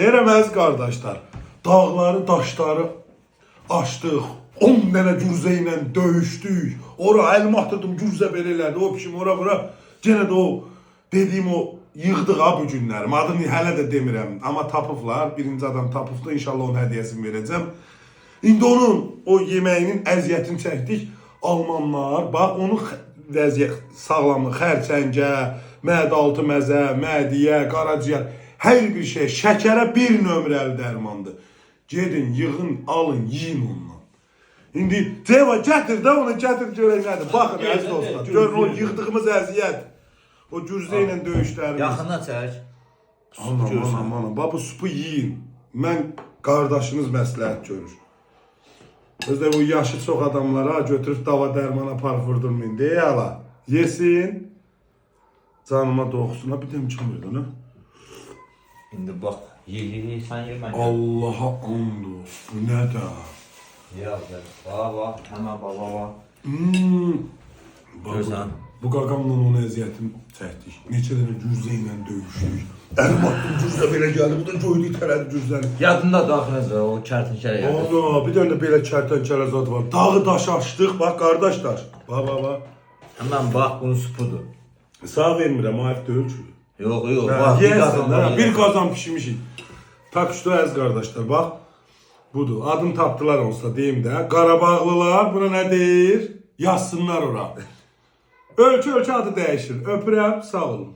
Deyirəm qardaşlar, dağları, daşları açdıq, 10 dənə gürzə ilə döyüşdük, ora əlimi atırdım, gürzə belə elədi, o pişim ora bura, yenə də o dediyim o yığdıq ha bu günlərim, adını hələ də demirəm, amma tapıblar, birinci adam tapıbdı, inşallah onun hədiyyəsini verəcəm. İndi onun o yeməyinin əziyyətini çəkdik, Almanlar, bax onun vəziyyət, sağlamlıq, xərçəngə, mədə-altı məzə, mədiyə, qaraciyər, hər bir şey, şəkərə bir nömrəli dərmandır. Gedin, yığın, alın, yiyin ondan. İndi Ceva gətir də onu, gətir görək nədir. Baxın, əziz dostlar, görün o yığdığımız əziyyət, o gürzə ilə döyüşlərimiz. Yaxından çək. Aman, bax bu supu yiyin. Mən qardaşınız məsləhət görür. Özdə bu yaşı çox adamlara götürüb dava dərmana par vurdurmayın deyə ala. Yesin, canıma doğusuna bir dem çıxmırdı, nə? İndi bax, ye, sən ye, mən ye. Allaha and olsun, bu nə də? Yazdır, bax, həmən bax. Görsən. Bu qaqamla onun əziyyətini çəkdik. Neçə dənə gürzə ilə döyüşdük. Əlim attım, gürzə belə gəldi, bu da göydü itələdi gürzəni. Yadında daxiləcə, o kərtinkələ gəldi. Ana, bir dənə də belə kərtənkələ zad var. Dağı daşı açdıq, bax qardaşlar. Bax. Həmən bax, bunun supudur. Sağ vermirəm, ayıb deyil ki. Yox, bax, bir qazan pişmişik. Tak üstü əziz qardaşlar, bax. Budur, adım tapdılar olsa deyim də. Qarabağlılar buna nə deyir? Yazsınlar ora. Ölkə adı dəyişir. Öpürəm, sağ olun.